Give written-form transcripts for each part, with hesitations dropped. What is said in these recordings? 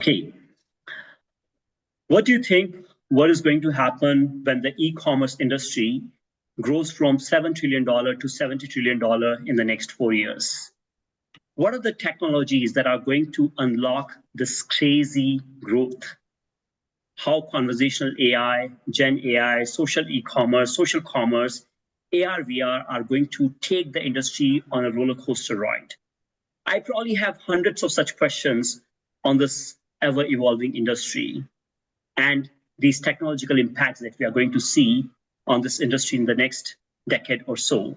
Okay. What do you think, what is going to happen when the e-commerce industry grows from $7 trillion to $70 trillion in the next 4 years? What are the technologies that are going to unlock this crazy growth? How conversational AI, Gen AI, social e-commerce, social commerce, AR, VR are going to take the industry on a roller coaster ride? I probably have hundreds of such questions on this ever evolving industry and these technological impacts that we are going to see on this industry in the next decade or so.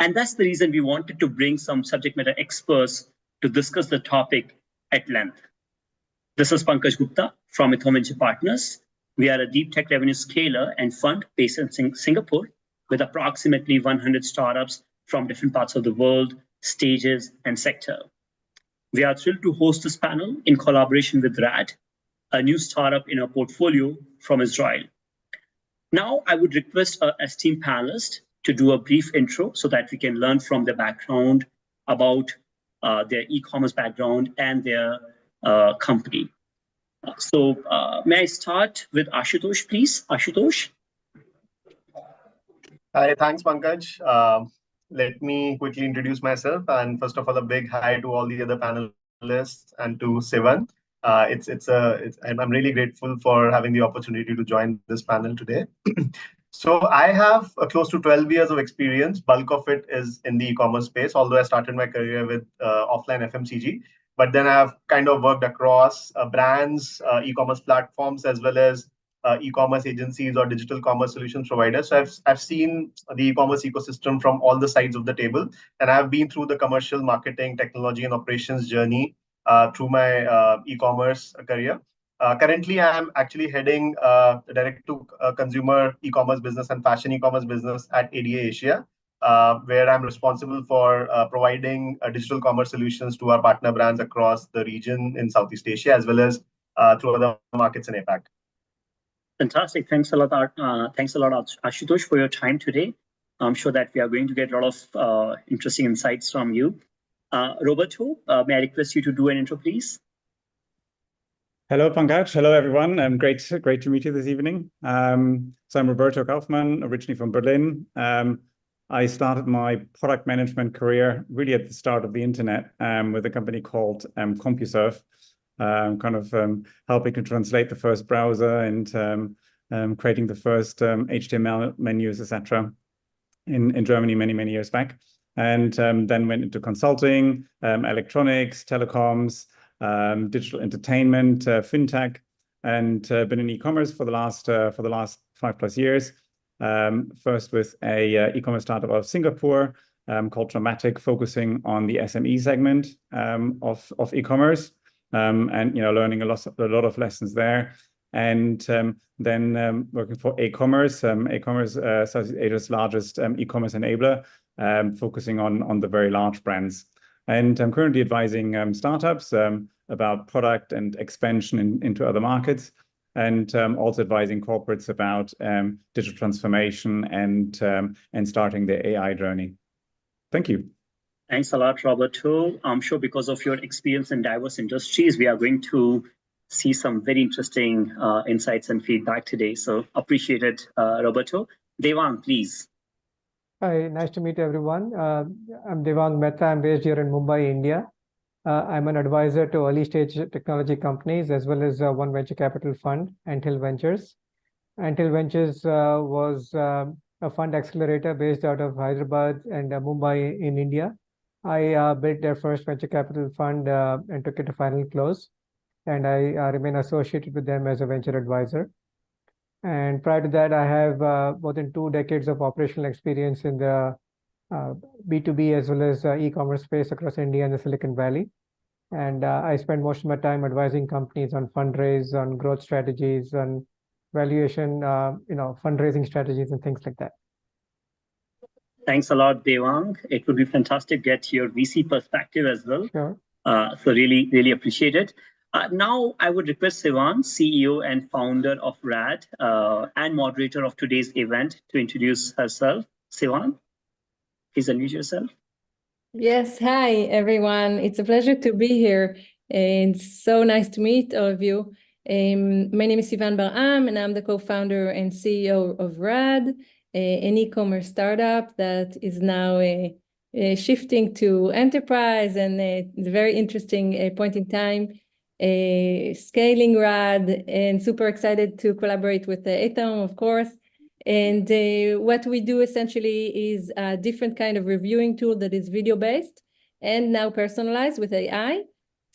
And that's the reason we wanted to bring some subject matter experts to discuss the topic at length. This is Pankaj Gupta from EthAum Venture Partners. We are a deep tech revenue scaler and fund based in Singapore with approximately 100 startups from different parts of the world, stages, and sector. We are thrilled to host this panel in collaboration with radd, a new startup in our portfolio from Israel. Now, I would request our esteemed panelists to do a brief intro so that we can learn from their background about their e-commerce background and their company. So may I start with Ashutosh, please? Ashutosh? Hi, thanks, Pankaj. Let me quickly introduce myself. And first of all, a big hi to all the other panelists and to Sivan. I'm really grateful for having the opportunity to join this panel today. So I have close to 12 years of experience. Bulk of it is in the e-commerce space, although I started my career with offline FMCG. But then I've kind of worked across brands, e-commerce platforms, as well as e-commerce agencies or digital commerce solutions providers. So I've seen the e-commerce ecosystem from all the sides of the table. And I've been through the commercial, marketing, technology, and operations journey through my e-commerce career. Currently, I'm actually heading the direct-to-consumer e-commerce business and fashion e-commerce business at ADA Asia, where I'm responsible for providing digital commerce solutions to our partner brands across the region in Southeast Asia, as well as through other markets in APAC. Fantastic. Thanks a lot, Ashutosh, for your time today. I'm sure that we are going to get a lot of interesting insights from you. Roberto, may I request you to do an intro, please? Hello, Pankaj. Hello, everyone. Great to meet you this evening. So I'm Roberto Kaufmann, originally from Berlin. I started my product management career really at the start of the internet with a company called CompuServe, helping to translate the first browser and creating the first HTML menus, etc. in Germany many years back. And then went into consulting, electronics, telecoms, digital entertainment, fintech, and been in e-commerce for the last 5+ years. First with a e-commerce startup out of Singapore called Dramatic, focusing on the SME segment of e-commerce, and learning a lot of lessons there. And then working for eCommerce, Southeast Asia's largest e-commerce enabler, focusing on the very large brands. And I'm currently advising startups about product and expansion into other markets, and also advising corporates about digital transformation and starting the AI journey. Thank you. Thanks a lot, Roberto. I'm sure because of your experience in diverse industries, we are going to see some very interesting insights and feedback today. So appreciate it, Roberto. Devang, please. Hi, nice to meet everyone. I'm Devang Mehta. I'm based here in Mumbai, India. I'm an advisor to early stage technology companies as well as one venture capital fund, Anthill Ventures. Anthill Ventures was a fund accelerator based out of Hyderabad and Mumbai in India. I built their first venture capital fund and took it to final close. And I remain associated with them as a venture advisor. And prior to that, I have more than 2 decades of operational experience in the B2B as well as e-commerce space across India and the Silicon Valley. And I spend most of my time advising companies on fundraise, on growth strategies, on valuation, fundraising strategies and things like that. Thanks a lot, Devang. It would be fantastic to get your VC perspective as well. Sure. So really appreciate it. Now I would request Sivan, CEO and founder of radd and moderator of today's event, to introduce herself. Sivan, please unmute yourself. Yes, hi everyone. It's a pleasure to be here. And so nice to meet all of you. My name is Sivan Bar-Am, and I'm the co-founder and CEO of radd, an e-commerce startup that is now shifting to enterprise, and a very interesting point in time, scaling radd, and super excited to collaborate with EthAum, of course. And what we do essentially is a different kind of reviewing tool that is video-based and now personalized with AI.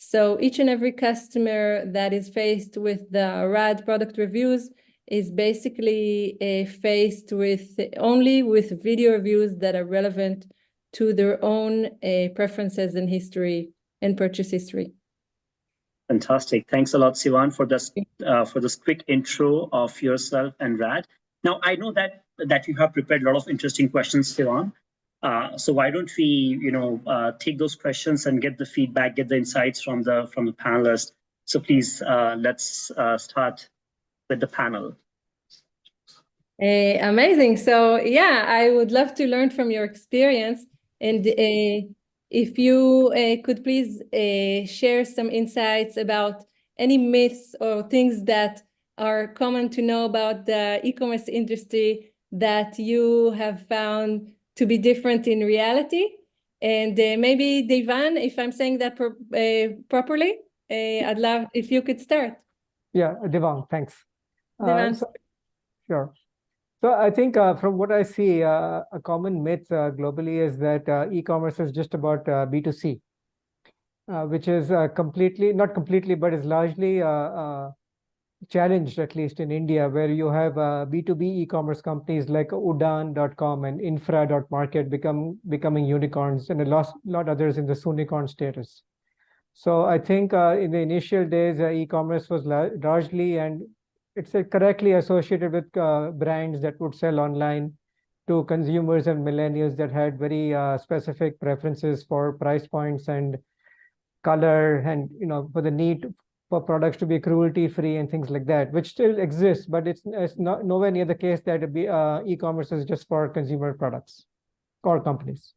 So each and every customer that is faced with the radd product reviews is basically faced with only with video reviews that are relevant to their own preferences and history and purchase history. Fantastic. Thanks a lot, Sivan, for this quick intro of yourself and radd. Now, I know that you have prepared a lot of interesting questions, Sivan. So why don't we, take those questions and get the feedback, get the insights from the panelists. So please, let's start with the panel. Amazing. So yeah, I would love to learn from your experience. And if you could please share some insights about any myths or things that are common to know about the e-commerce industry that you have found to be different in reality. And maybe Devan, if I'm saying that properly, I'd love if you could start. Yeah, Devang, thanks. Devan. Sure. So I think from what I see, a common myth globally is that e-commerce is just about B2C, which is not completely, but is largely challenged, at least in India, where you have B2B e-commerce companies like Udaan.com and Infra.market becoming unicorns, and a lot others in the Soonicorn status. So I think in the initial days, e-commerce was largely, and it's correctly associated with brands that would sell online to consumers and millennials that had very specific preferences for price points and color, and for the need for products to be cruelty-free and things like that, which still exists, but it's not nowhere near the case that e-commerce is just for consumer products or companies.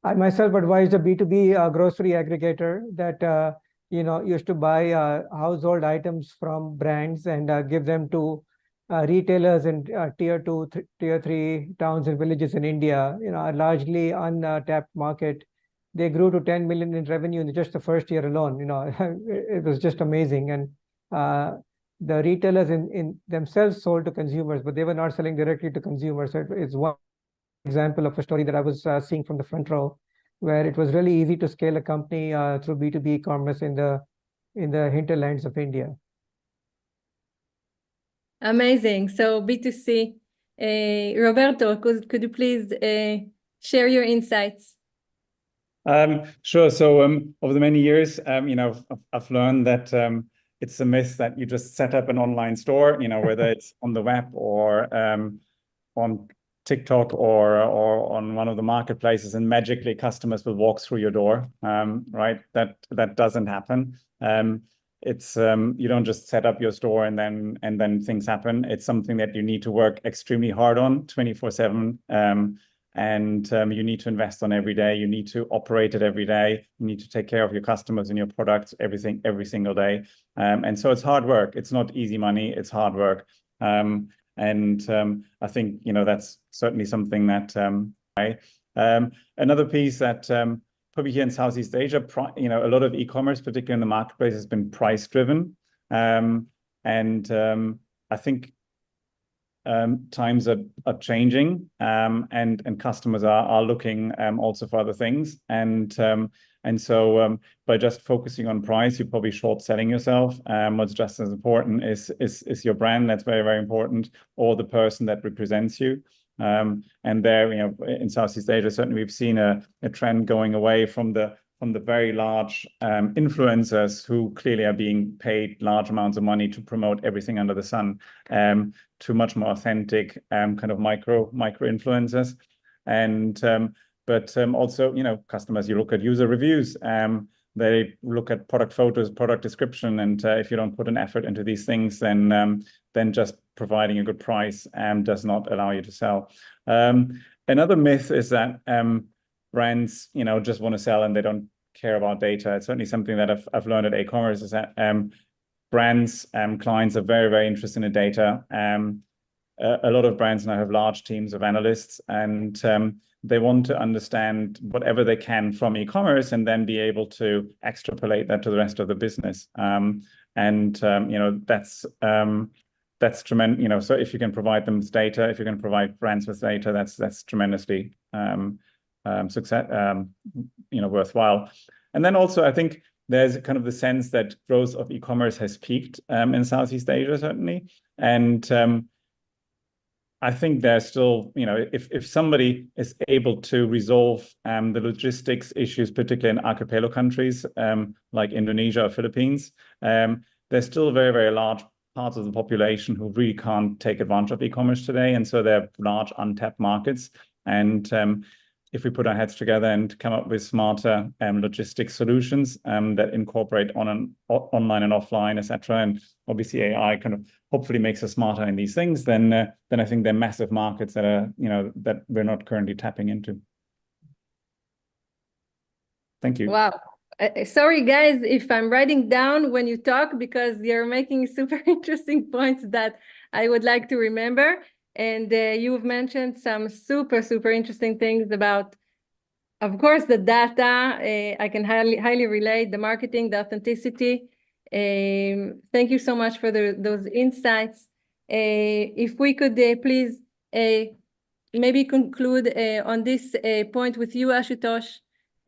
I myself advised a B2B grocery aggregator that used to buy household items from brands and give them to retailers in tier 2, tier 3 towns and villages in India, a largely untapped market. They grew to 10 million in revenue in just the first year alone. It was just amazing. And the retailers in themselves sold to consumers, but they were not selling directly to consumers. So it's one example of a story that I was seeing from the front row, where it was really easy to scale a company through B2B e-commerce in the hinterlands of India. Amazing. So B2C. Roberto, could you please share your insights? Sure. So over the many years, I've learned that it's a myth that you just set up an online store, whether it's on the web or on TikTok or on one of the marketplaces, and magically customers will walk through your door. Right? That doesn't happen. It's you don't just set up your store and then things happen. It's something that you need to work extremely hard on 24/7. And you need to invest on every day. You need to operate it every day. You need to take care of your customers and your products, everything, every single day. And so it's hard work. It's not easy money. It's hard work. And I think, that's certainly something that another piece that probably here in Southeast Asia, a lot of e-commerce, particularly in the marketplace, has been price driven. And I think times are changing, and customers are looking also for other things, and so by just focusing on price, you're probably short selling yourself. What's just as important is your brand. That's very, very important, or the person that represents you. And there, in Southeast Asia, certainly we've seen a trend going away from the very large influencers who clearly are being paid large amounts of money to promote everything under the sun, to much more authentic kind of micro influencers. And but also, customers, you look at user reviews, they look at product photos, product description, and if you don't put an effort into these things, then just providing a good price does not allow you to sell. Another myth is that brands, just want to sell and they don't care about data. It's certainly something that I've learned at eCommerce, is that brands, clients are very, very interested in data. A lot of brands now have large teams of analysts, and they want to understand whatever they can from e-commerce and then be able to extrapolate that to the rest of the business. That's tremendous. So if you can provide them with data, if you can provide brands with data, that's tremendously worthwhile. And then also, I think there's kind of the sense that growth of e-commerce has peaked in Southeast Asia, certainly. And I think there's still, if somebody is able to resolve the logistics issues, particularly in archipelago countries like Indonesia or Philippines, there's still very, very large parts of the population who really can't take advantage of e-commerce today. And so they're large untapped markets. And if we put our heads together and come up with smarter logistics solutions that incorporate online and offline, etc., and obviously AI kind of hopefully makes us smarter in these things, then I think they're massive markets that are that we're not currently tapping into. Thank you. Wow. Sorry, guys, if I'm writing down when you talk, because you're making super interesting points that I would like to remember. And you've mentioned some super, super interesting things about, of course, the data. I can highly relate, the marketing, the authenticity. Thank you so much for those insights. If we could please maybe conclude on this point with you, Ashutosh.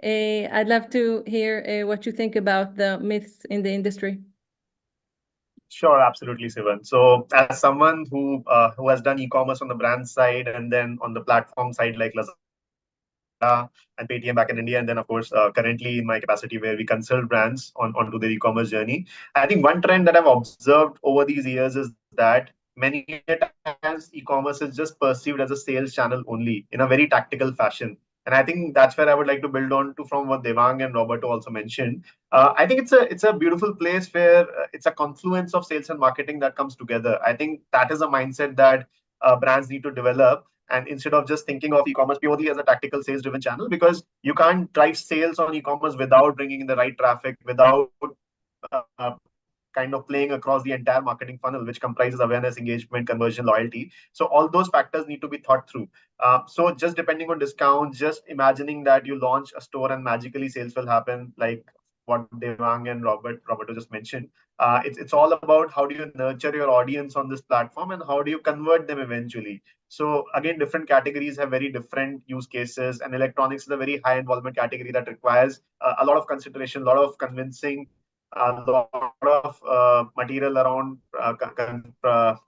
I'd love to hear what you think about the myths in the industry. Sure, absolutely, Sivan. So as someone who has done e-commerce on the brand side and then on the platform side like Lazada and Paytm back in India, and then of course currently in my capacity where we consult brands onto their e-commerce journey, I think one trend that I've observed over these years is that many times e-commerce is just perceived as a sales channel only in a very tactical fashion. And I think that's where I would like to build on to from what Devang and Roberto also mentioned. I think it's a beautiful place where it's a confluence of sales and marketing that comes together. I think that is a mindset that brands need to develop. And instead of just thinking of e-commerce purely as a tactical sales-driven channel, because you can't drive sales on e-commerce without bringing in the right traffic, without kind of playing across the entire marketing funnel, which comprises awareness, engagement, conversion, loyalty. So all those factors need to be thought through. So just depending on discounts, just imagining that you launch a store and magically sales will happen, like what Devang and Roberto just mentioned. It's all about how do you nurture your audience on this platform and how do you convert them eventually. So again, different categories have very different use cases, and electronics is a very high involvement category that requires a lot of consideration, a lot of convincing, a lot of material around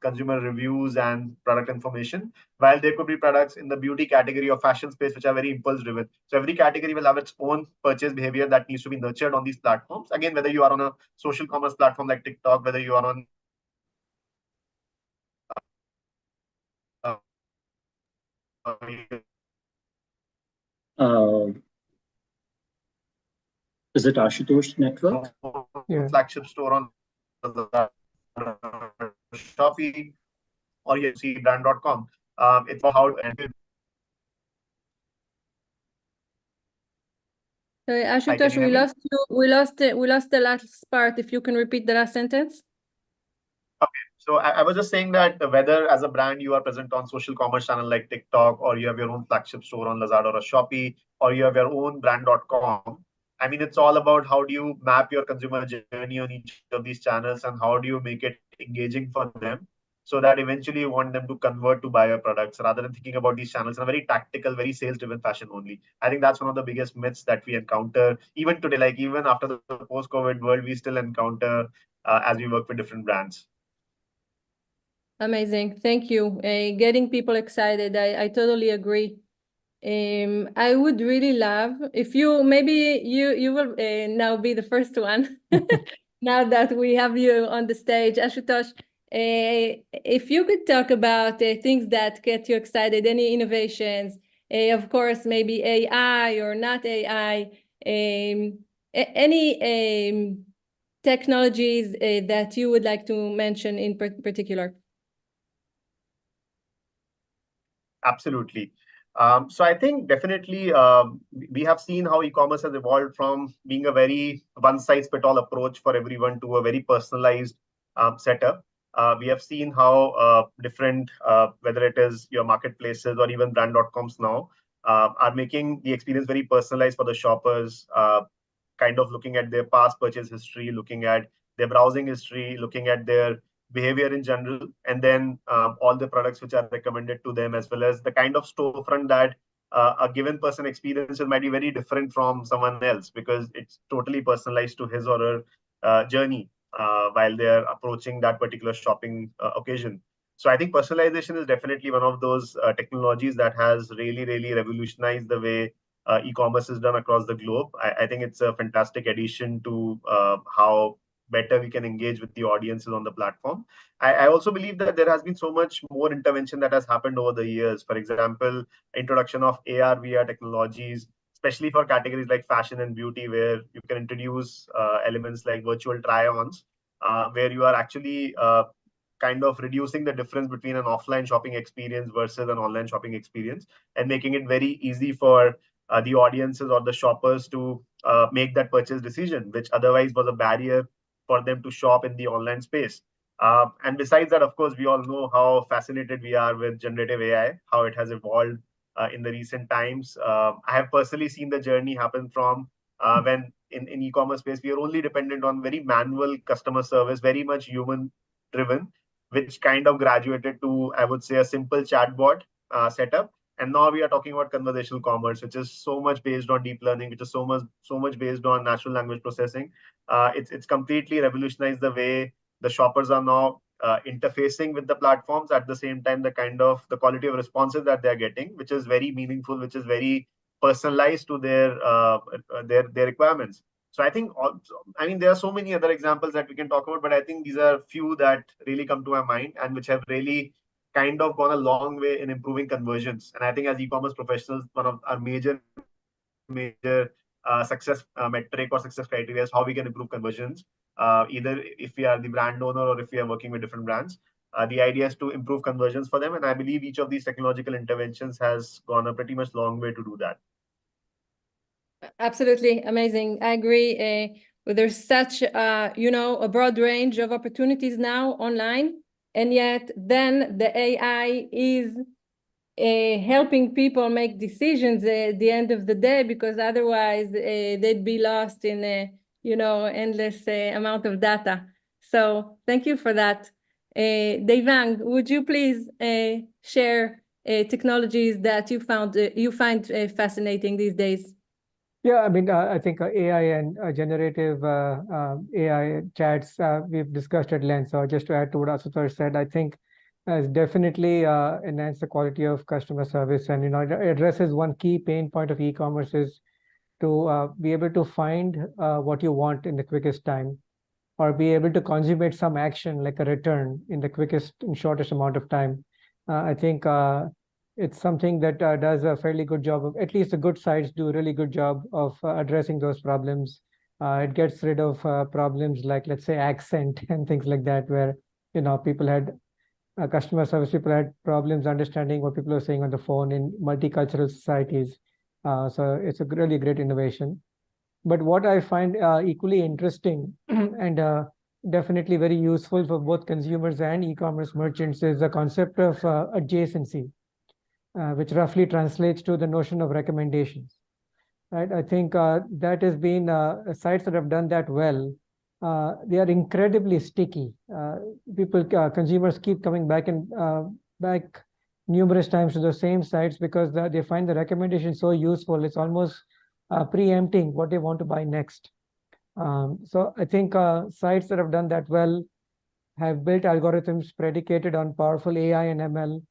consumer reviews and product information, while there could be products in the beauty category or fashion space which are very impulse driven. So every category will have its own purchase behavior that needs to be nurtured on these platforms. Again, whether you are on a social commerce platform like TikTok, whether you are on Is it Ashutosh network? Yeah. flagship store on Shopee, or you see brand.com. It's how Sorry, Ashutosh, we lost you. We lost the last part. If you can repeat the last sentence. So I was just saying that whether as a brand you are present on social commerce channel like TikTok, or you have your own flagship store on Lazada or Shopee, or you have your own brand.com, I mean, it's all about how do you map your consumer journey on each of these channels and how do you make it engaging for them so that eventually you want them to convert to buy your products rather than thinking about these channels in a very tactical, very sales-driven fashion only. I think that's one of the biggest myths that we encounter even today, like even after the post-COVID world, we still encounter as we work with different brands. Amazing. Thank you. Getting people excited. I totally agree. I would really love if you will now be the first one now that we have you on the stage, Ashutosh. If you could talk about things that get you excited, any innovations, of course, maybe AI or not AI, any technologies that you would like to mention in particular. Absolutely. So I think definitely we have seen how e-commerce has evolved from being a very one-size-fits-all approach for everyone to a very personalized setup. We have seen how different, whether it is your marketplaces or even brand.coms now, are making the experience very personalized for the shoppers, kind of looking at their past purchase history, looking at their browsing history, looking at their behavior in general, and then all the products which are recommended to them, as well as the kind of storefront that a given person experiences might be very different from someone else because it's totally personalized to his or her journey while they're approaching that particular shopping occasion. So I think personalization is definitely one of those technologies that has really, really revolutionized the way e-commerce is done across the globe. I think it's a fantastic addition to how better we can engage with the audiences on the platform. I also believe that there has been so much more intervention that has happened over the years. For example, introduction of AR, VR technologies, especially for categories like fashion and beauty, where you can introduce elements like virtual try-ons, where you are actually kind of reducing the difference between an offline shopping experience versus an online shopping experience and making it very easy for the audiences or the shoppers to make that purchase decision, which otherwise was a barrier for them to shop in the online space. And besides that, of course, we all know how fascinated we are with generative AI, how it has evolved in the recent times. I have personally seen the journey happen from when in e-commerce space, we are only dependent on very manual customer service, very much human driven, which kind of graduated to, I would say, a simple chatbot setup. And now we are talking about conversational commerce, which is so much based on deep learning, which is so much based on natural language processing. It's completely revolutionized the way the shoppers are now interfacing with the platforms. At the same time, the quality of responses that they're getting, which is very meaningful, which is very personalized to their requirements. So I think, there are so many other examples that we can talk about, but I think these are few that really come to my mind and which have really kind of gone a long way in improving conversions. And I think as e-commerce professionals, one of our major success metric or success criteria is how we can improve conversions, either if we are the brand owner or if we are working with different brands. The idea is to improve conversions for them. And I believe each of these technological interventions has gone a pretty much long way to do that. Absolutely amazing. I agree. There's such a broad range of opportunities now online, and yet then the AI is helping people make decisions at the end of the day, because otherwise they'd be lost in endless amount of data. So thank you for that. Devang, would you please share technologies that you find fascinating these days? Yeah, I think AI and generative AI chats we've discussed at length. So just to add to what Asutosh said, I think has definitely enhanced the quality of customer service, and it addresses one key pain point of e-commerce is to be able to find what you want in the quickest time, or be able to consummate some action like a return in the quickest and shortest amount of time. I think it's something that does a fairly good job of, at least the good sites do a really good job of addressing those problems. It gets rid of problems like, let's say, accent and things like that, where people had customer service people had problems understanding what people are saying on the phone in multicultural societies. So it's a really great innovation. But what I find equally interesting and definitely very useful for both consumers and e-commerce merchants is the concept of adjacency, which roughly translates to the notion of recommendations. Right? I think that has been sites that have done that well. They are incredibly sticky. Consumers keep coming back and back numerous times to the same sites because they find the recommendation so useful. It's almost preempting what they want to buy next. So I think sites that have done that well have built algorithms predicated on powerful AI and ML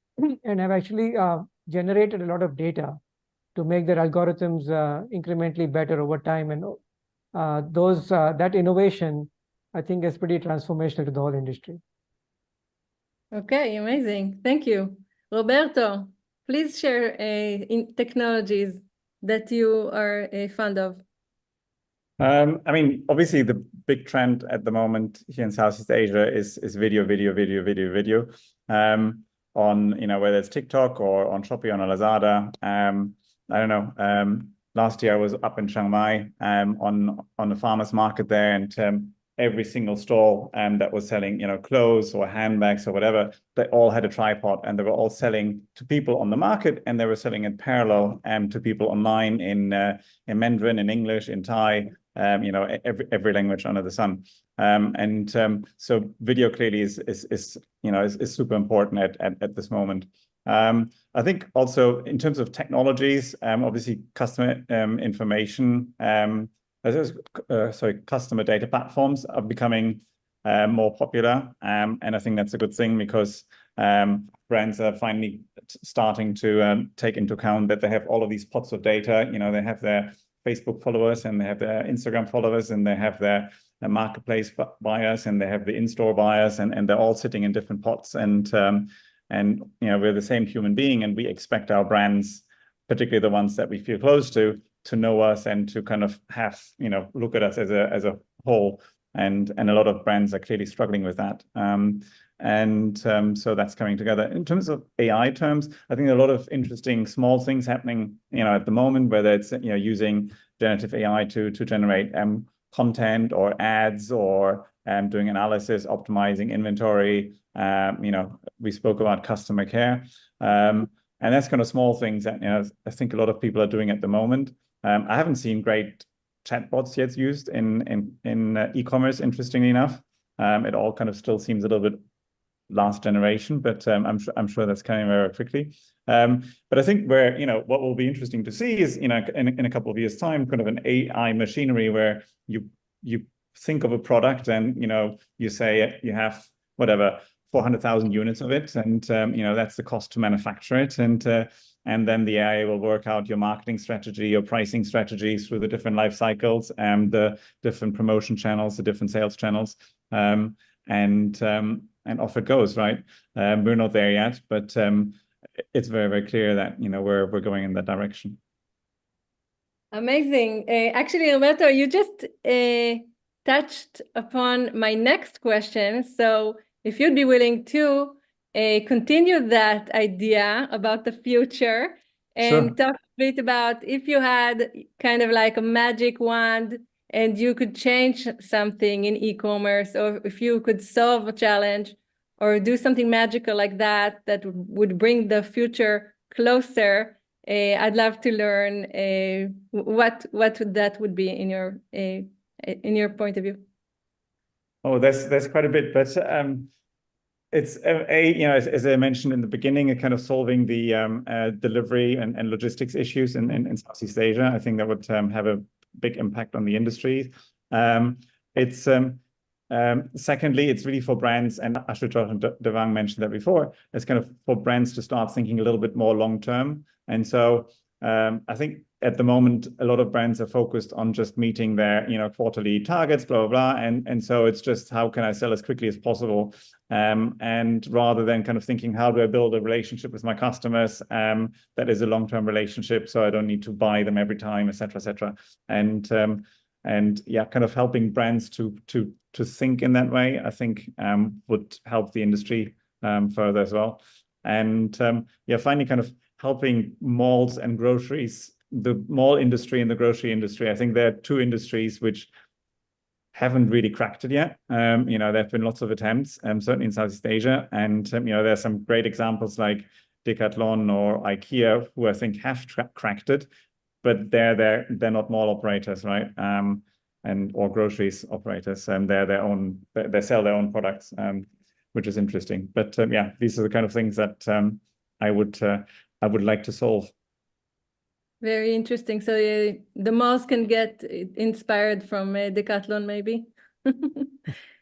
and have actually generated a lot of data to make their algorithms incrementally better over time. And that innovation, I think, is pretty transformational to the whole industry. Okay, amazing. Thank you. Roberto, please share technologies that you are fond of. Obviously the big trend at the moment here in Southeast Asia is video. on, whether it's TikTok or on Shopee, on Lazada. I don't know. Last year I was up in Chiang Mai on the farmers market there, and every single stall that was selling, clothes or handbags or whatever, they all had a tripod, and they were all selling to people on the market, and they were selling in parallel to people online in Mandarin, in English, in Thai, every language under the sun. So video clearly is super important at this moment. I think also in terms of technologies, obviously customer information, customer data platforms are becoming more popular, and I think that's a good thing, because brands are finally starting to take into account that they have all of these pots of data. They have their Facebook followers, and they have their Instagram followers, and they have their marketplace buyers, and they have the in-store buyers, and they're all sitting in different pots. And we're the same human being, and we expect our brands, particularly the ones that we feel close to know us and to kind of have, look at us as a whole. And a lot of brands are clearly struggling with that. So that's coming together. In terms of AI terms, I think there are a lot of interesting small things happening, at the moment, whether it's, using generative AI to generate content or ads, or doing analysis, optimizing inventory. We spoke about customer care. And that's kind of small things that, I think a lot of people are doing at the moment. I haven't seen great chatbots yet used in e-commerce, interestingly enough. It all kind of still seems a little bit last generation, but I'm sure that's coming very quickly. But I think where, what will be interesting to see is, in a couple of years' time, kind of an AI machinery where you think of a product, and you say you have whatever 400,000 units of it, and that's the cost to manufacture it, and then the AI will work out your marketing strategy, your pricing strategies through the different life cycles, and the different promotion channels, the different sales channels, and off it goes, right? We're not there yet, but it's very, very clear that we're going in that direction. Amazing. Actually, Roberto, you just touched upon my next question. So if you'd be willing to continue that idea about the future and Sure. talk a bit about if you had kind of like a magic wand and you could change something in e-commerce, or if you could solve a challenge or do something magical like that, that would bring the future closer. I'd love to learn what that would be in your point of view. Oh, there's quite a bit, but it's as I mentioned in the beginning, a kind of solving the delivery and logistics issues in Southeast Asia. I think that would have a big impact on the industry. Secondly, it's really for brands, and Ashutosh and Devang mentioned that before. It's kind of for brands to start thinking a little bit more long term. And so I think at the moment, a lot of brands are focused on just meeting their quarterly targets, blah, blah, blah. And so it's just, how can I sell as quickly as possible? And rather than kind of thinking, how do I build a relationship with my customers that is a long-term relationship, so I don't need to buy them every time, et cetera, et cetera. And yeah, kind of helping brands to think in that way, I think would help the industry further as well. And yeah, finally, kind of helping malls and groceries, the mall industry and the grocery industry. I think there are two industries which haven't really cracked it yet. There have been lots of attempts, certainly in Southeast Asia, and there are some great examples like Decathlon or IKEA, who I think have cracked it, but they're not mall operators, right? Or groceries operators, and they sell their own products, which is interesting. But yeah, these are the kind of things that I would like to solve. Very interesting. So the malls can get inspired from Decathlon, maybe.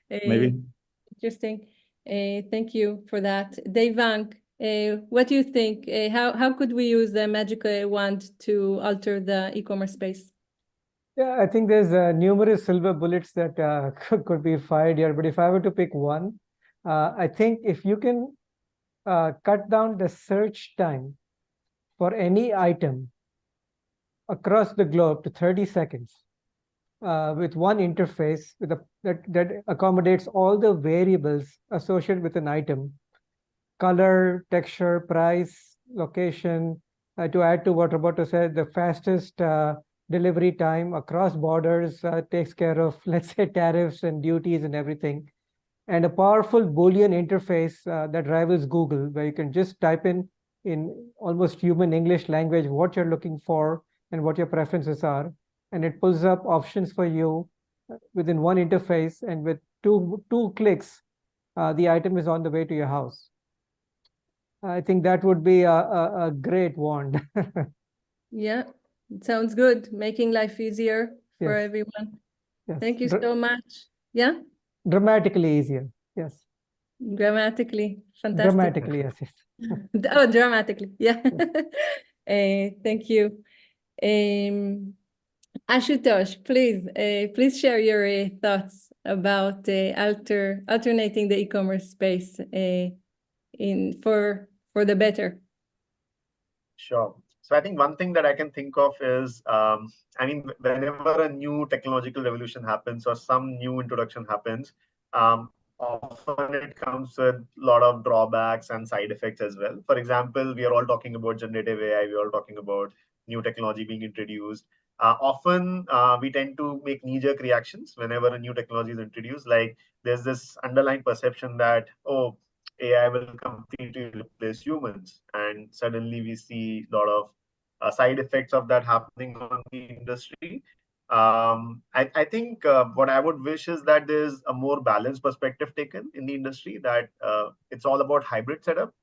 Maybe. Interesting. Thank you for that. Devang, what do you think? How could we use the magic wand to alter the e-commerce space? Yeah, I think there's numerous silver bullets that could be fired here. But if I were to pick one, I think if you can cut down the search time for any item across the globe to 30 seconds with one interface that accommodates all the variables associated with an item, color, texture, price, location. To add to what Roberto said, the fastest delivery time across borders takes care of, let's say, tariffs and duties and everything. And a powerful Boolean interface that rivals Google, where you can just type in almost human English language what you're looking for and what your preferences are. And it pulls up options for you within one interface, and with two clicks, the item is on the way to your house. I think that would be a great wand. Yeah, it sounds good. Making life easier for Yes. everyone. Yes. Thank you so much. Yeah, Dramatically easier. Yes. grammatically, fantastic. Dramatically, yes. Oh, dramatically, yeah. Thank you. Ashutosh, please share your thoughts about alternating the e-commerce space for the better. Sure. So I think one thing that I can think of is, I mean, whenever a new technological revolution happens or some new introduction happens, often it comes with a lot of drawbacks and side effects as well. For example, we are all talking about generative AI, we are all talking about new technology being introduced. Often we tend to make knee-jerk reactions whenever a new technology is introduced. Like there's this underlying perception that, oh, AI will completely replace humans. And suddenly we see a lot of side effects of that happening on the industry. I think what I would wish is that there's a more balanced perspective taken in the industry, that it's all about hybrid setup.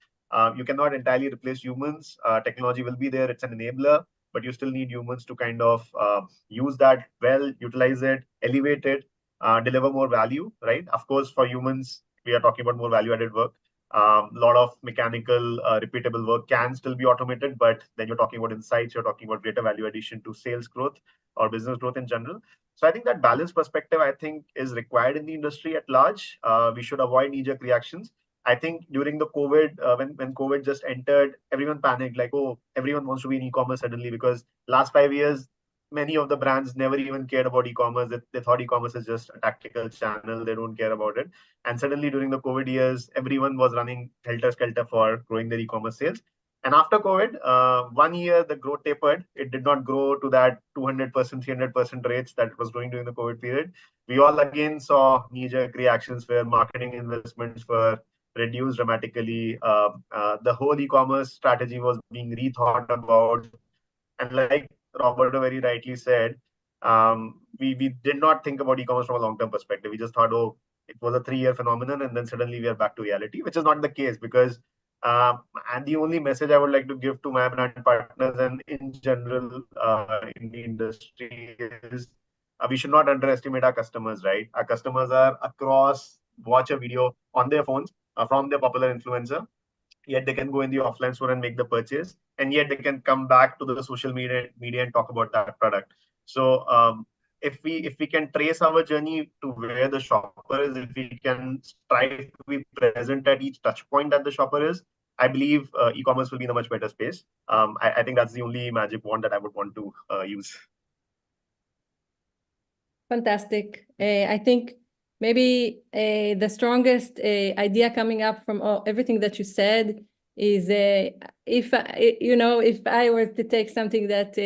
You cannot entirely replace humans. Technology will be there. It's an enabler, but you still need humans to kind of use that well, utilize it, elevate it, deliver more value, right? Of course, for humans, we are talking about more value-added work. A lot of mechanical, repeatable work can still be automated, but then you're talking about insights, you're talking about greater value addition to sales growth or business growth in general. So I think that balanced perspective, I think, is required in the industry at large. We should avoid knee-jerk reactions. I think during the COVID, when COVID just entered, everyone panicked, like, oh, everyone wants to be in e-commerce suddenly, because last 5 years, many of the brands never even cared about e-commerce. They thought e-commerce is just a tactical channel. They don't care about it. And suddenly during the COVID years, everyone was running helter-skelter for growing their e-commerce sales. And after COVID, 1 year, the growth tapered. It did not grow to that 200%, 300% rates that it was growing during the COVID period. We all again saw knee-jerk reactions where marketing investments were reduced dramatically. The whole e-commerce strategy was being rethought about. And like Roberto very rightly said, we did not think about e-commerce from a long-term perspective. We just thought, oh, it was a 3-year phenomenon, and then suddenly we are back to reality, which is not the case. Because and the only message I would like to give to my brand partners and in general in the industry is we should not underestimate our customers, right? Our customers are across, watch a video on their phones from their popular influencer, yet they can go in the offline store and make the purchase, and yet they can come back to the social media and talk about that product. So if we can trace our journey to where the shopper is, if we can strive to be present at each touch point that the shopper is, I believe e-commerce will be in a much better space. I think that's the only magic wand that I would want to use. Fantastic. I think maybe the strongest idea coming up from everything that you said is if I were to take something that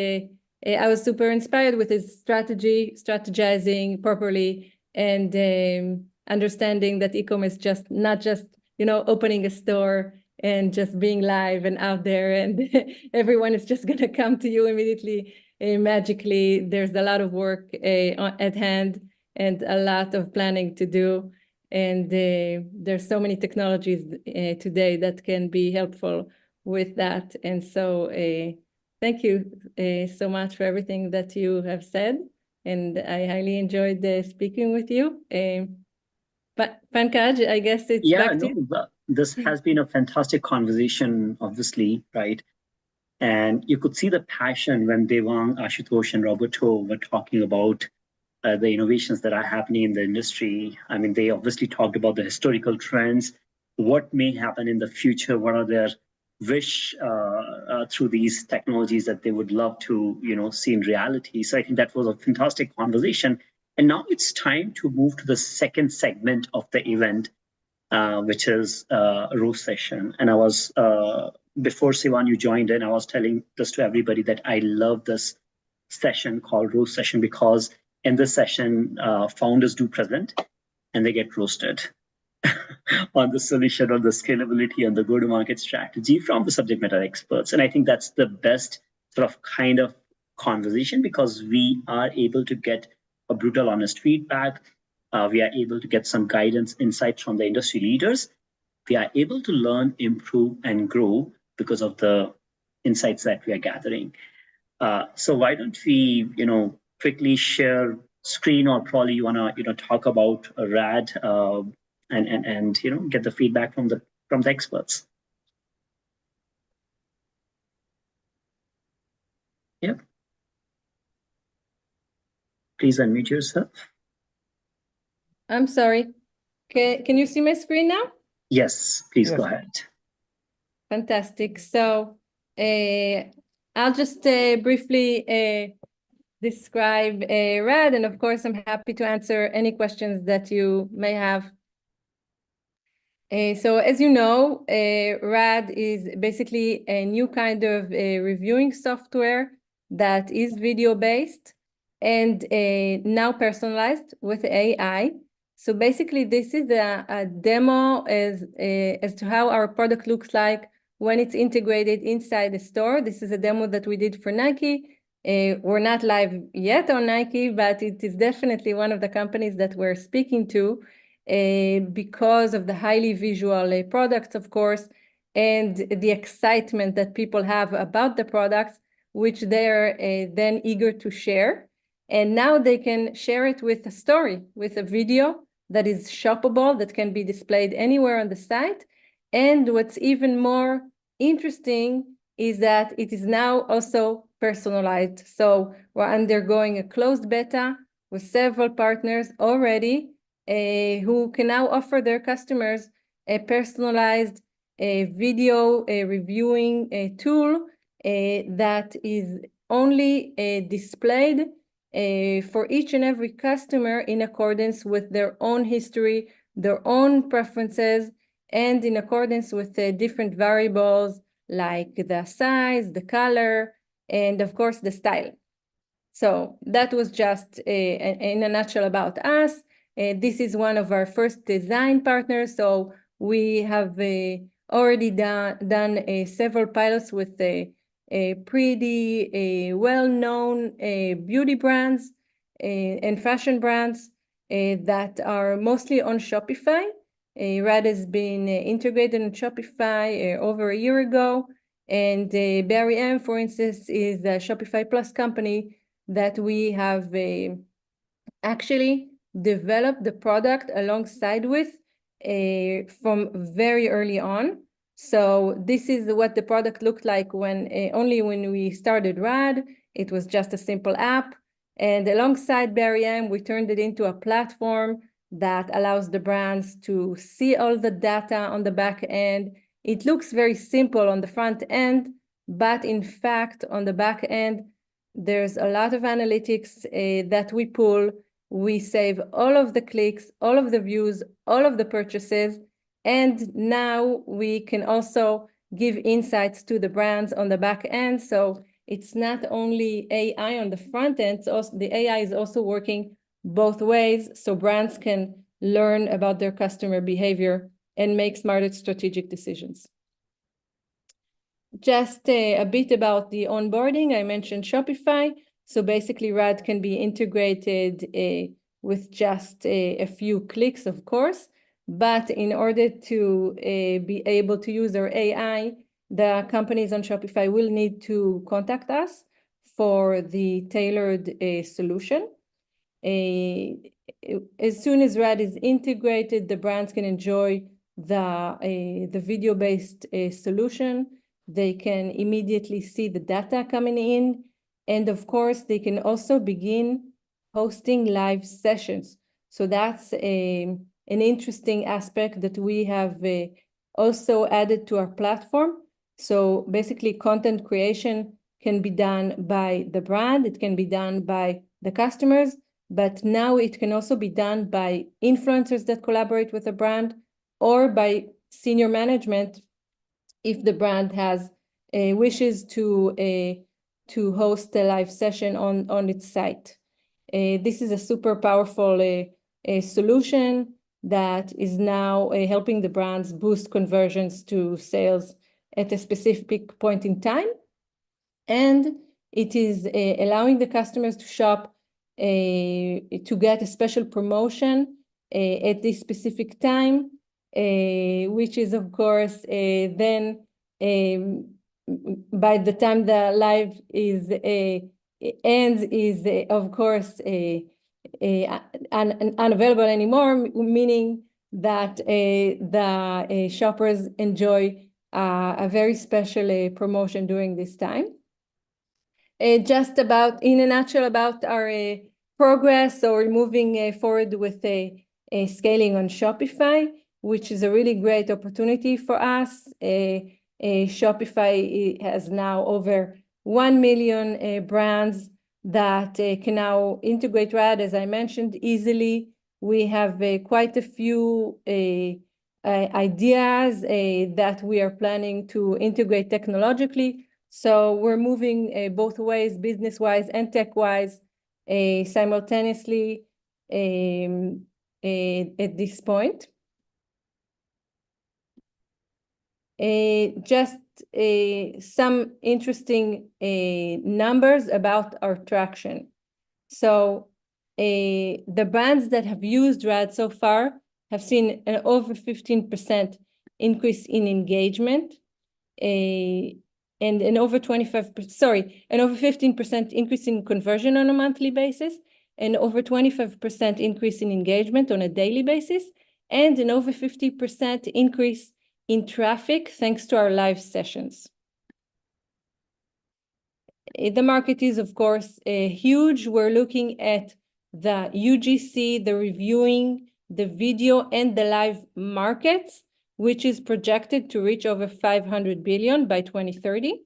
I was super inspired with, is strategizing properly, and understanding that e-commerce just not just opening a store and just being live and out there and everyone is just gonna come to you immediately. Magically, there's a lot of work at hand and a lot of planning to do, and there's so many technologies today that can be helpful with that. And so thank you so much for everything that you have said, and I highly enjoyed speaking with you. But Pankaj, I guess it's back to you. This has been a fantastic conversation, obviously, right? And you could see the passion when Devang, Ashutosh, and Roberto were talking about the innovations that are happening in the industry. I mean, they obviously talked about the historical trends, what may happen in the future, what are their wish through these technologies that they would love to, see in reality. So I think that was a fantastic conversation. And now it's time to move to the second segment of the event. which is a roast session. And I was, before Sivan, you joined in, I was telling this to everybody that I love this session called roast session because in this session, founders do present and they get roasted on the solution, on the scalability, and the go-to-market strategy from the subject matter experts. And I think that's the best sort of kind of conversation because we are able to get a brutal, honest feedback. We are able to get some guidance, insights from the industry leaders. We are able to learn, improve, and grow because of the insights that we are gathering. So why don't we, quickly share screen, or probably you wanna, talk about a radd and get the feedback from the experts. Yep. Please unmute yourself. I'm sorry. Can you see my screen now? Yes, please Yes. go ahead. Fantastic. So I'll just briefly describe radd, and of course, I'm happy to answer any questions that you may have. So as you know, radd is basically a new kind of reviewing software that is video-based and now personalized with AI. So basically, this is a demo as to how our product looks like when it's integrated inside the store. This is a demo that we did for Nike. We're not live yet on Nike, but it is definitely one of the companies that we're speaking to because of the highly visual products, of course, and the excitement that people have about the products, which they're then eager to share. And now they can share it with a story, with a video that is shoppable, that can be displayed anywhere on the site. And what's even more interesting is that it is now also personalized. So we're undergoing a closed beta with several partners already who can now offer their customers a personalized video reviewing tool that is only displayed for each and every customer in accordance with their own history, their own preferences, and in accordance with different variables like the size, the color, and of course the style. So that was just in a nutshell about us. This is one of our first design partners. So we have already done several pilots with pretty well-known beauty brands and fashion brands that are mostly on Shopify. radd has been integrated on Shopify over a year ago. And Barry M, for instance, is a Shopify Plus company that we have actually developed the product alongside with from very early on. So this is what the product looked like when we started radd. It was just a simple app. And alongside Barry M, we turned it into a platform that allows the brands to see all the data on the back end. It looks very simple on the front end, but in fact, on the back end, there's a lot of analytics that we pull. We save all of the clicks, all of the views, all of the purchases, and now we can also give insights to the brands on the back end. So it's not only AI on the front end, it's also, the AI is also working both ways, so brands can learn about their customer behavior and make smarter strategic decisions. Just a bit about the onboarding. I mentioned Shopify. So basically, radd can be integrated with just a few clicks, of course. But in order to be able to use our AI, the companies on Shopify will need to contact us for the tailored solution. As soon as radd is integrated, the brands can enjoy the video-based solution. They can immediately see the data coming in. And of course, they can also begin hosting live sessions. So that's an interesting aspect that we have also added to our platform. So basically, content creation can be done by the brand. It can be done by the customers. But now it can also be done by influencers that collaborate with the brand or by senior management if the brand has wishes to host a live session on its site. This is a super powerful solution that is now helping the brands boost conversions to sales at a specific point in time. And it is allowing the customers to shop to get a special promotion at this specific time, which is, of course, then by the time the live ends, is of course unavailable anymore, meaning that the shoppers enjoy a very special promotion during this time. Just about, in a nutshell, about our progress or moving forward with scaling on Shopify, which is a really great opportunity for us. Shopify has now over 1 million brands that can now integrate radd, as I mentioned, easily. We have quite a few ideas that we are planning to integrate technologically. So we're moving both ways, business-wise and tech-wise, simultaneously at this point. Just some interesting numbers about our traction. So the brands that have used radd so far have seen an over 15% increase in engagement, and an over 15% increase in conversion on a monthly basis, and over 25% increase in engagement on a daily basis, and an over 50% increase in traffic thanks to our live sessions. The market is, of course, huge. We're looking at the UGC, the reviewing, the video, and the live markets, which is projected to reach over 500 billion by 2030.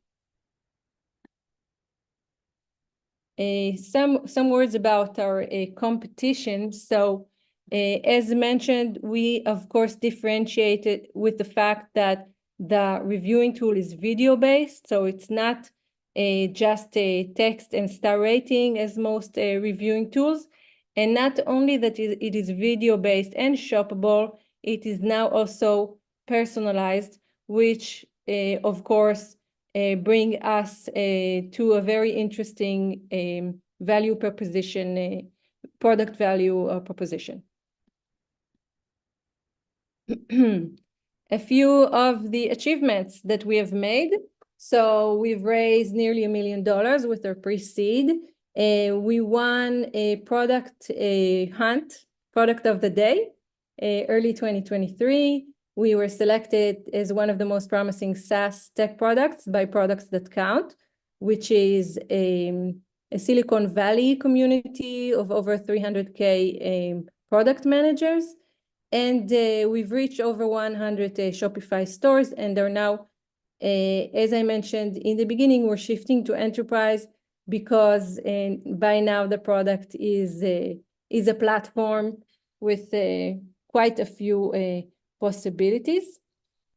Some words about our competition. So, as mentioned, we of course differentiated with the fact that the reviewing tool is video-based, so it's not just a text and star rating as most reviewing tools. And not only that it is video-based and shoppable, it is now also personalized, which of course bring us to a very interesting value proposition, product value proposition. A few of the achievements that we have made. So we've raised nearly $1 million with our pre-seed. We won a product hunt, product of the day, early 2023. We were selected as one of the most promising SaaS tech products by Products That Count, which is a Silicon Valley community of over 300K product managers. And we've reached over 100 Shopify stores, and they're now, as I mentioned in the beginning, we're shifting to enterprise because by now the product is a platform with quite a few possibilities.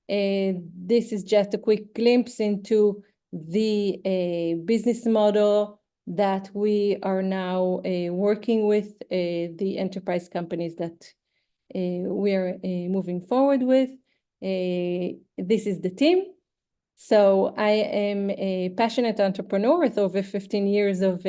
This is just a quick glimpse into the business model that we are now working with the enterprise companies that we are moving forward with. This is the team. So I am a passionate entrepreneur with over 15 years of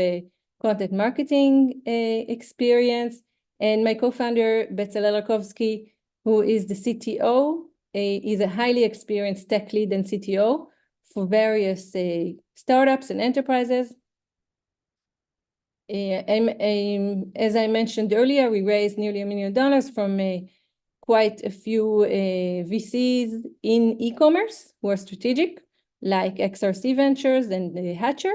content marketing experience. And my co-founder, Bezalel Rakovsky, who is the CTO, is a highly experienced tech lead and CTO for various startups and enterprises. As I mentioned earlier, we raised nearly $1 million from quite a few VCs in e-commerce who are strategic, like XRC Ventures and Hatcher.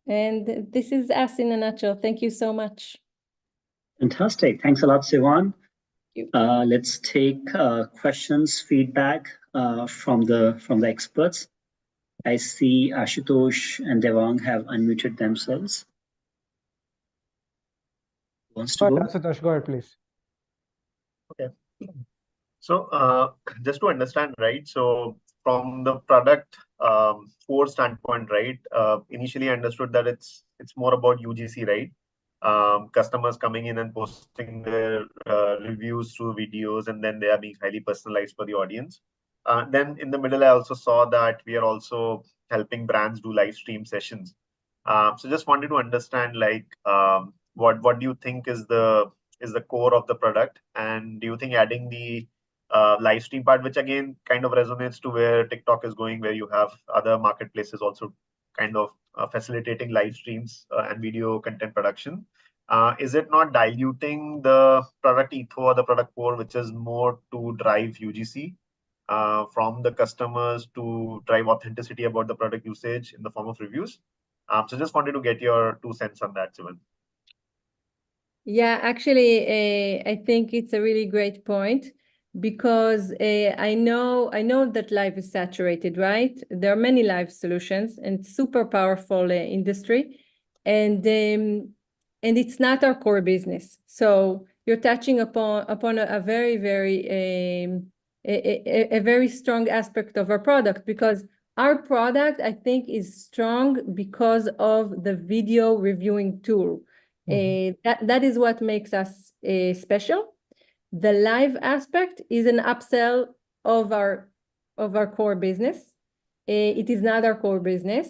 And this is us in a nutshell. Thank you so much. Fantastic. Thanks a lot, Sivan. Thank you. Let's take questions, feedback from the experts. I see Ashutosh and Devang have unmuted themselves. Wants to go? Ashutosh, go ahead, please. Okay. So just to understand, right? So from the product core standpoint, right? Initially I understood that it's more about UGC, right? Customers coming in and posting their reviews through videos, and then they are being highly personalized for the audience. Then in the middle, I also saw that we are also helping brands do live stream sessions. So just wanted to understand, like, what do you think is the core of the product, and do you think adding the live stream part, which again kind of resonates to where TikTok is going, where you have other marketplaces also kind of facilitating live streams and video content production. Is it not diluting the product ethos or the product core, which is more to drive UGC from the customers to drive authenticity about the product usage in the form of reviews? So just wanted to get your 2 cents on that, Sivan. Yeah, actually, I think it's a really great point, because I know that live is saturated, right? There are many live solutions and super powerful industry, and it's not our core business. So you're touching upon a very a very strong aspect of our product, because our product, I think, is strong because of the video reviewing tool. That is what makes us special. The live aspect is an upsell of our core business. It is not our core business,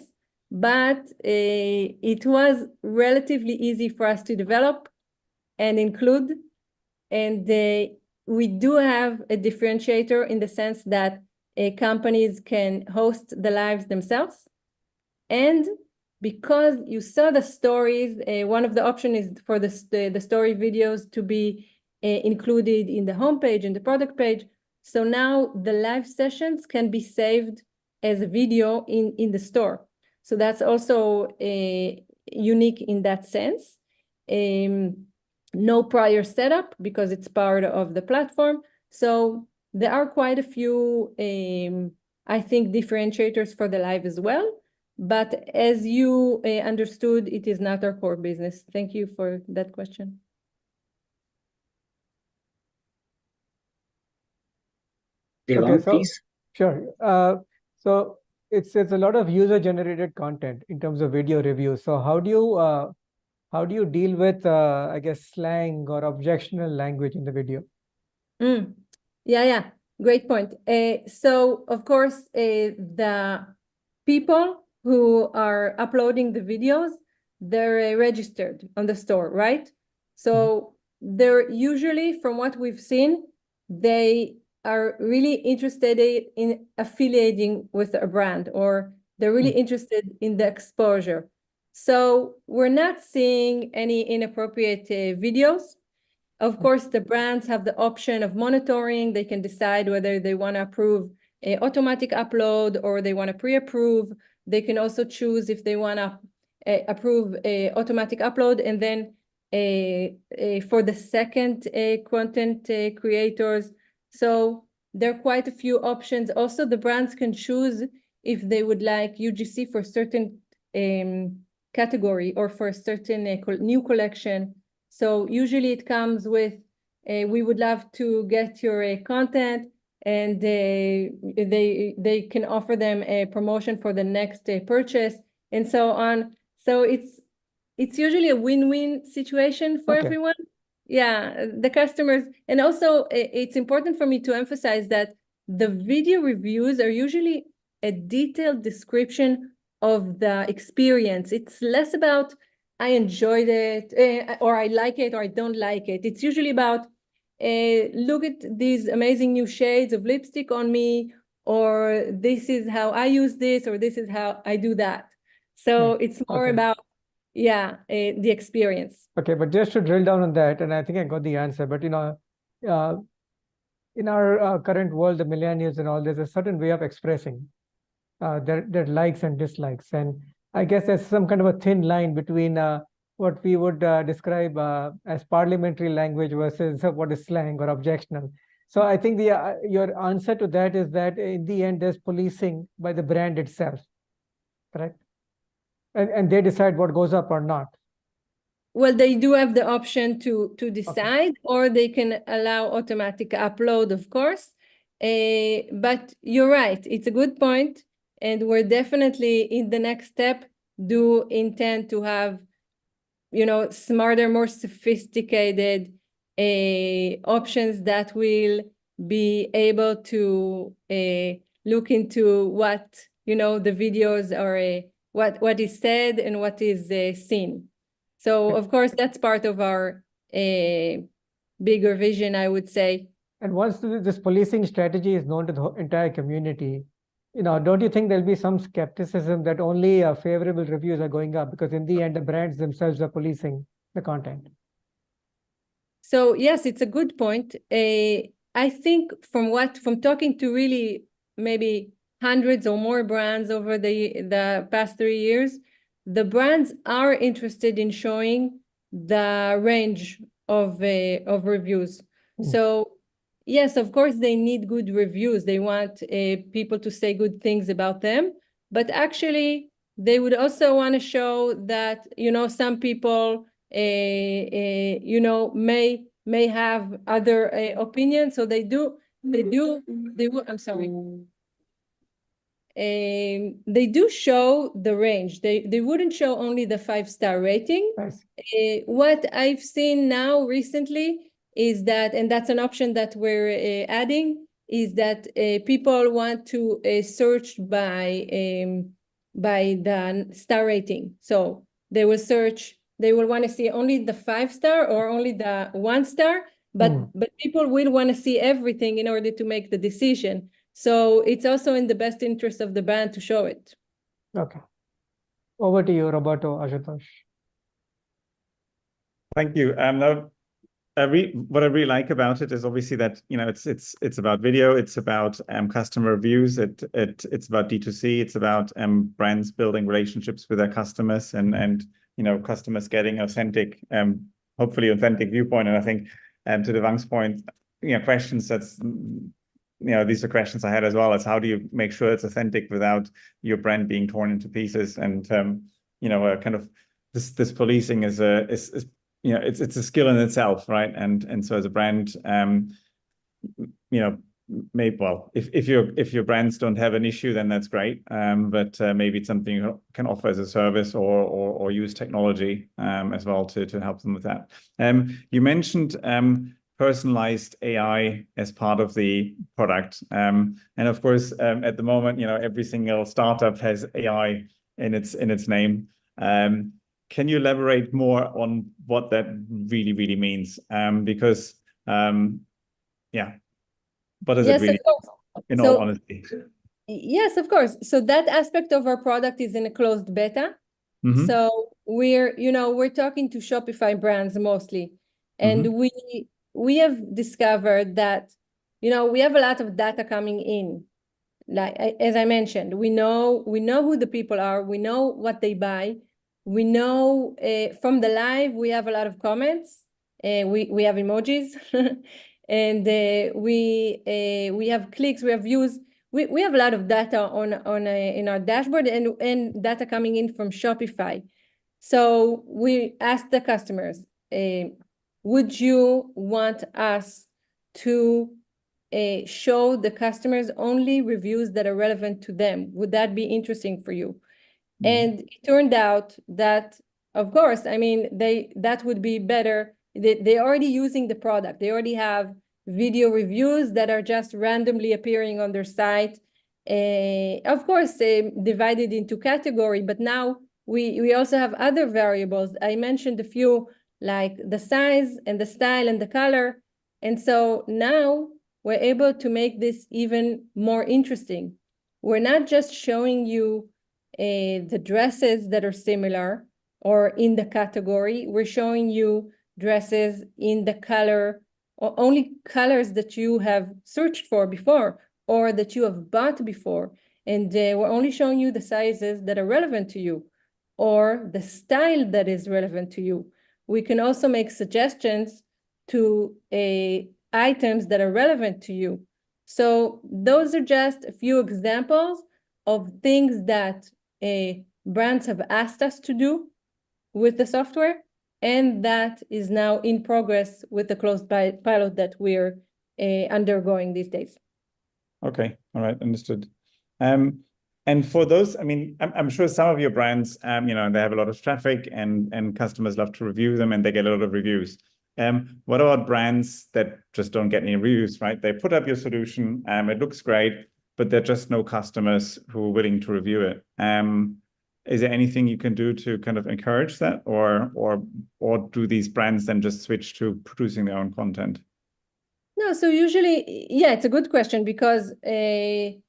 but it was relatively easy for us to develop and include. And we do have a differentiator in the sense that companies can host the lives themselves. And because you saw the stories, one of the options is for the story videos to be included in the homepage and the product page. So now the live sessions can be saved as a video in the store. So that's also unique in that sense. No prior setup, because it's part of the platform. So there are quite a few, I think, differentiators for the live as well. But as you understood, it is not our core business. Thank you for that question. Devang, Okay, so please. sure. So it's a lot of user-generated content in terms of video reviews. So how do you deal with I guess slang or objectionable language in the video? Yeah, great point. So of course, the people who are uploading the videos, they're registered on the store, right? So they're usually, from what we've seen, they are really interested in affiliating with a brand, or they're really interested in the exposure. So we're not seeing any inappropriate videos. Of course, the brands have the option of monitoring. They can decide whether they want to approve an automatic upload or they want to pre-approve. They can also choose if they want to approve an automatic upload, and then for the second content creators. So there are quite a few options. Also, the brands can choose if they would like UGC for certain category or for a certain new collection. So usually it comes with, we would love to get your content, and they can offer them a promotion for the next purchase, and so on. So it's usually a win-win situation for everyone. Yeah, the customers. And also it's important for me to emphasize that the video reviews are usually a detailed description of the experience. It's less about I enjoyed it, or I like it, or I don't like it. It's usually about, look at these amazing new shades of lipstick on me, or this is how I use this, or this is how I do that. So it's more about, the experience. Okay, but just to drill down on that, and I think I got the answer, but in our current world, the millennials and all, there's a certain way of expressing their likes and dislikes. And I guess there's some kind of a thin line between what we would describe as parliamentary language versus what is slang or objectionable. So I think your answer to that is that in the end, there's policing by the brand itself, correct? And they decide what goes up or not. Well, they do have the option to decide, or they can allow automatic upload, of course. But you're right, it's a good point, and we're definitely in the next step do intend to have, you know, smarter, more sophisticated options that will be able to look into what, you know, the videos are, what is said and what is seen. So of course that's part of our bigger vision, I would say. And once this policing strategy is known to the entire community, you know, don't you think there'll be some skepticism that only favorable reviews are going up, because in the end the brands themselves are policing the content? So yes, it's a good point. I think from talking to really maybe hundreds or more brands over the past 3 years, the brands are interested in showing the range of reviews. So yes, of course they need good reviews. They want people to say good things about them, but actually they would also want to show that, you know, some people you know, may have other opinions. So they do, I'm sorry. They do show the range. They wouldn't show only the 5-star rating. Nice. What I've seen now recently is that, and that's an option that we're adding, is that people want to search by the star rating. So they will search, they will want to see only the 5-star or only the 1-star, but people will want to see everything in order to make the decision. So it's also in the best interest of the brand to show it. Okay. Over to you, Roberto, Ashutosh. Thank you. Now, what I really like about it is obviously that, you know, it's about video, it's about customer reviews, it's about D2C, it's about brands building relationships with their customers, and you know, customers getting authentic, hopefully authentic viewpoint. And I think to Devang's point, you know, questions that's, you know, these are questions I had as well, as how do you make sure it's authentic without your brand being torn into pieces? And you know, kind of this policing is you know, it's a skill in itself, right? And so as a brand, you know, maybe, well, if your brands don't have an issue, then that's great. But maybe it's something you can offer as a service, or use technology as well to help them with that. You mentioned personalized AI as part of the product, and of course, at the moment, you know, every single startup has AI in its name. Can you elaborate more on what that really means? Because yeah, what does it really mean, in all honesty? Yes, of course. So that aspect of our product is in a closed beta. So we're talking to Shopify brands mostly, and we have discovered that, you know, we have a lot of data coming in. Like as I mentioned, we know who the people are, we know what they buy, we know from the live we have a lot of comments, we have emojis, and we have clicks, we have views. We have a lot of data in our dashboard, and data coming in from Shopify. So we asked the customers, would you want us to show the customers only reviews that are relevant to them? Would that be interesting for you? And it turned out that, of course, I mean, that would be better. They're already using the product. They already have video reviews that are just randomly appearing on their site. Of course, divided into category, but now we also have other variables. I mentioned a few, like the size and the style and the color. And so now we're able to make this even more interesting. We're not just showing you the dresses that are similar or in the category. We're showing you dresses in the color, or only colors that you have searched for before or that you have bought before. And we're only showing you the sizes that are relevant to you or the style that is relevant to you. We can also make suggestions to items that are relevant to you. So those are just a few examples of things that brands have asked us to do with the software. and that is now in progress with the closed pilot that we're undergoing these days. Okay, all right, understood. And for those, I mean, I'm sure some of your brands, you know, they have a lot of traffic and customers love to review them and they get a lot of reviews. What about brands that just don't get any reviews, right? They put up your solution, it looks great, but there are just no customers who are willing to review it. Is there anything you can do to kind of encourage that, or do these brands then just switch to producing their own content? No, so usually, yeah, it's a good question because the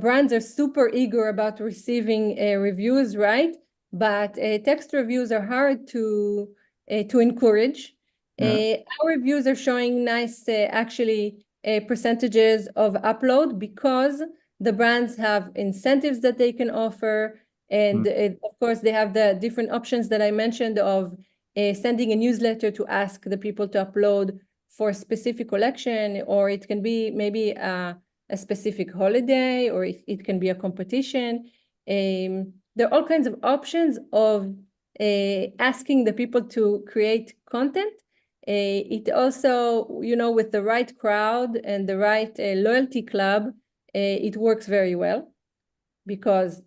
brands are super eager about receiving reviews, right? But text reviews are hard to encourage. Yeah. Our reviews are showing nice, actually, percentages of upload because the brands have incentives that they can offer. And of course, they have the different options that I mentioned of sending a newsletter to ask the people to upload for a specific collection, or it can be maybe a specific holiday, or it can be a competition. There are all kinds of options of asking the people to create content. It also, you know, with the right crowd and the right loyalty club, it works very well because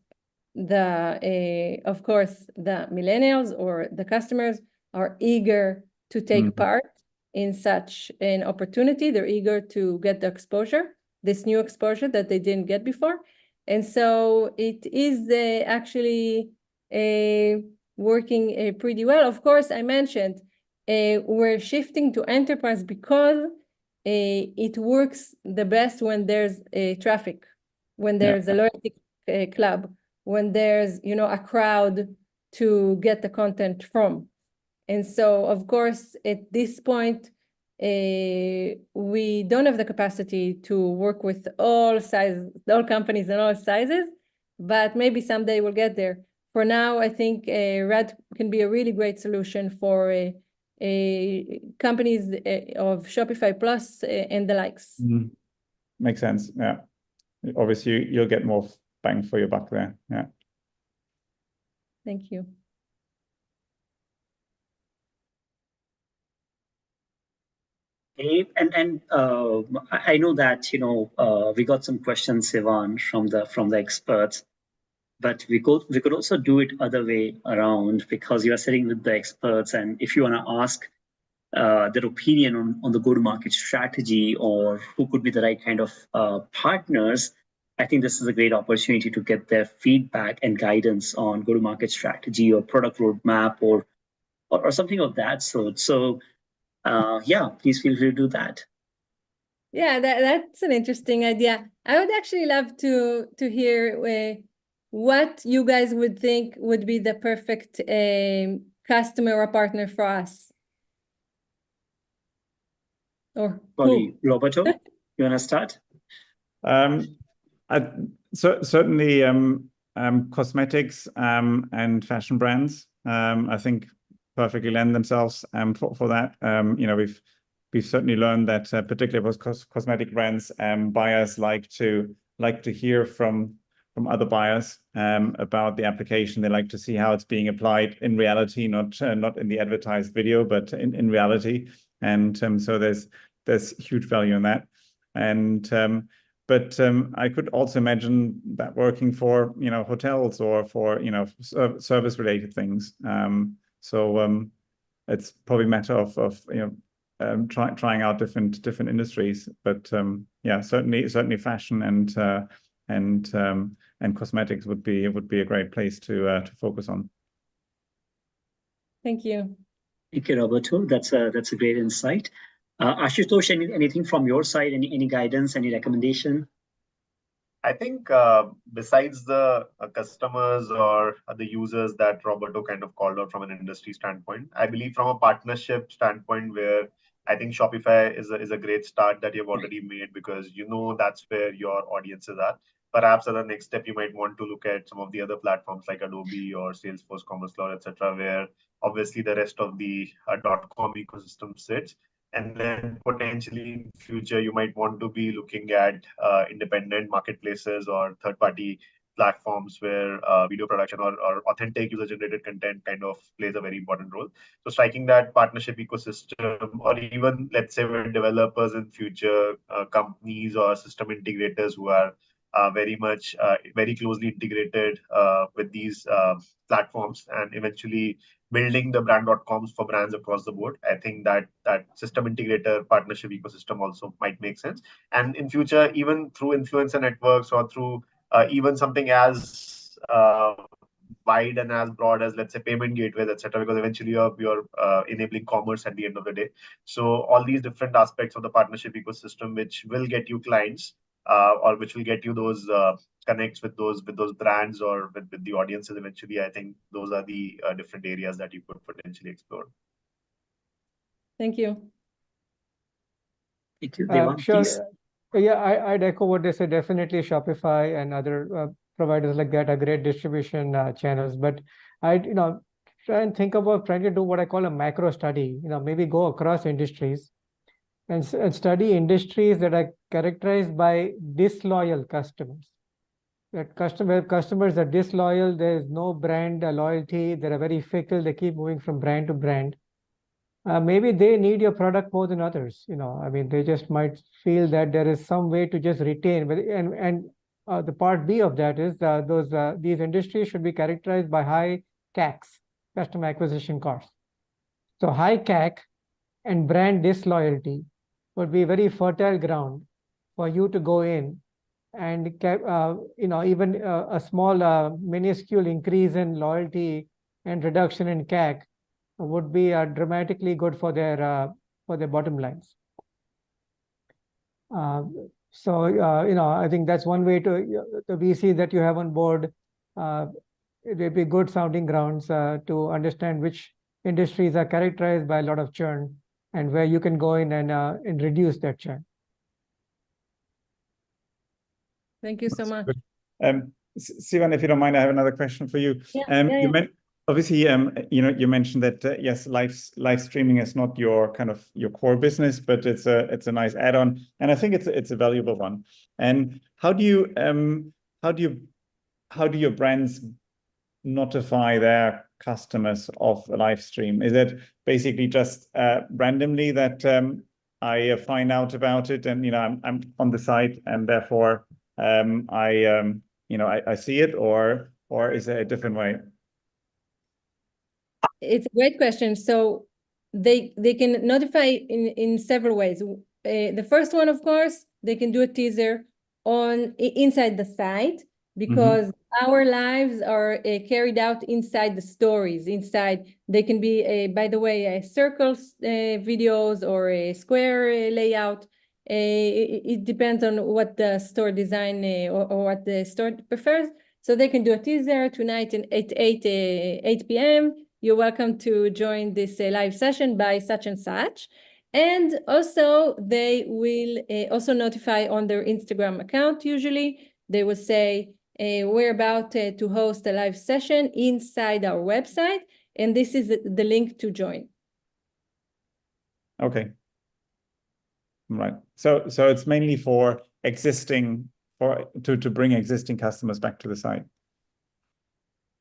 of course, the millennials or the customers are eager to take part in such an opportunity. They're eager to get the exposure, this new exposure that they didn't get before. And so it is actually working pretty well. Of course, I mentioned we're shifting to enterprise because it works the best when there's traffic, when there's a loyalty club, when there's, you know, a crowd to get the content from. And so, of course, at this point, we don't have the capacity to work with all companies and all sizes, but maybe someday we'll get there. For now, I think radd can be a really great solution for companies of Shopify Plus and the likes. Makes sense, yeah. Obviously, you'll get more bang for your buck there, yeah. Thank you. And I know that, you know, we got some questions, Sivan, from the experts, but we could also do it other way around, because you are sitting with the experts, and if you want to ask their opinion on the go-to-market strategy or who could be the right kind of partners, I think this is a great opportunity to get their feedback and guidance on go-to-market strategy or product roadmap or something of that sort. So yeah, please feel free to do that. Yeah, that's an interesting idea. I would actually love to hear what you guys would think would be the perfect customer or partner for us. Or Probably Roberto, you want to start? Certainly cosmetics and fashion brands, I think perfectly lend themselves for that. You know, we've certainly learned that particularly with cosmetic brands, buyers like to hear from other buyers about the application. They like to see how it's being applied in reality, not in the advertised video, but in reality. And so there's huge value in that. And but I could also imagine that working for, you know, hotels or for, you know, service-related things. So it's probably a matter of you know, trying out different industries. But yeah, certainly fashion and cosmetics would be a great place to focus on. Thank you. Thank you, Roberto. That's a great insight. Ashutosh, anything from your side? Any guidance? Any recommendation? I think besides the customers or the users that Roberto kind of called out from an industry standpoint, I believe from a partnership standpoint, where I think Shopify is a great start that you've already made, because you know that's where your audiences are. Perhaps as a next step, you might want to look at some of the other platforms like Adobe or Salesforce, Commerce Cloud, etc., where obviously the rest of the .com ecosystem sits. And then potentially in future, you might want to be looking at independent marketplaces or third-party platforms where video production or authentic user-generated content kind of plays a very important role. So striking that partnership ecosystem, or even let's say with developers in future, companies or system integrators who are very closely integrated with these platforms, and eventually building the brand.coms for brands across the board. I think that system integrator partnership ecosystem also might make sense. And in future, even through influencer networks or through even something as wide and as broad as, let's say, payment gateways, etc., because eventually you're enabling commerce at the end of the day. So all these different aspects of the partnership ecosystem, which will get you clients, or which will get you those connects with those brands or with the audiences eventually, I think those are the different areas that you could potentially explore. Thank you. Thank you, Devang, Sure. please. Yeah, I'd echo what they said. Definitely Shopify and other providers like that are great distribution channels. But I'd try and think about trying to do what I call a macro study. Maybe go across industries and study industries that are characterized by disloyal customers. That customers are disloyal. There is no brand loyalty. They are very fickle. They keep moving from brand to brand. Maybe they need your product more than others. I mean, they just might feel that there is some way to just retain. And the part B of that is these industries should be characterized by high CACs, customer acquisition costs. So high CAC and brand disloyalty would be very fertile ground for you to go in and even a small minuscule increase in loyalty and reduction in CAC would be dramatically good for their bottom lines. I think that's one way to the VC that you have on board. It would be good sounding grounds to understand which industries are characterized by a lot of churn and where you can go in and reduce that churn. Thank you so much. Sivan, if you don't mind, I have another question for you. Obviously, you mentioned that yes, live streaming is not your core business, but it's a nice add-on, and I think it's a valuable one. And how do your brands notify their customers of a live stream? Is it basically just randomly that I find out about it, and I'm on the site, and therefore I see it, or is there a different way? It's a great question. So they can notify in several ways. The first one, of course, they can do a teaser inside the site, because our lives are carried out inside the stories. Inside, they can be, by the way, circles videos or a square layout. It depends on what the store design or what the store prefers. So they can do a teaser tonight at 8 p.m. You're welcome to join this live session by such and such. And also, they will also notify on their Instagram account. Usually, they will say, we're about to host a live session inside our website, and this is the link to join. Okay. Right. So it's mainly for to bring existing customers back to the site.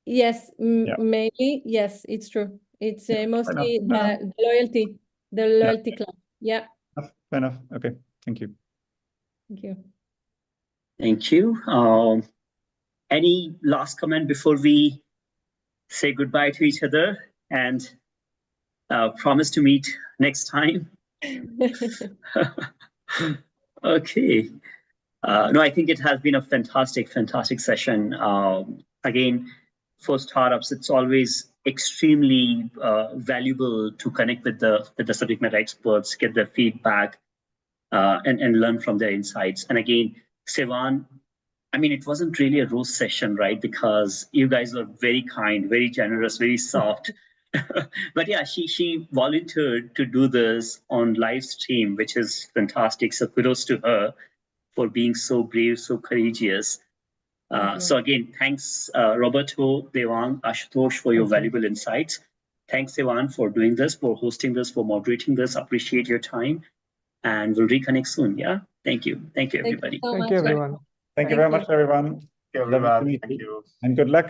Yes, maybe. Yes, it's true. It's mostly the loyalty club. Yeah. Fair enough. Okay. Thank you. Thank you. Thank you. Any last comment before we say goodbye to each other and promise to meet next time? Okay. No, I think it has been a fantastic session. Again, for startups, it's always extremely valuable to connect with the subject matter experts, get their feedback, and learn from their insights. And again, Sivan, I mean, it wasn't really a roast session, right? Because you guys were very kind, very generous, very soft. But yeah, she volunteered to do this on live stream, which is fantastic. So kudos to her for being so brave, so courageous. So again, thanks, Roberto, Devang, Ashutosh, for your valuable insights. Thanks, Sivan, for doing this, for hosting this, for moderating this. Appreciate your time. And we'll reconnect soon, yeah? Thank you. Thank you, everybody. Thank you so Thank you, everyone. Thank you very much, everyone. you, Lovely to everyone. meet Thank you. you. And good luck.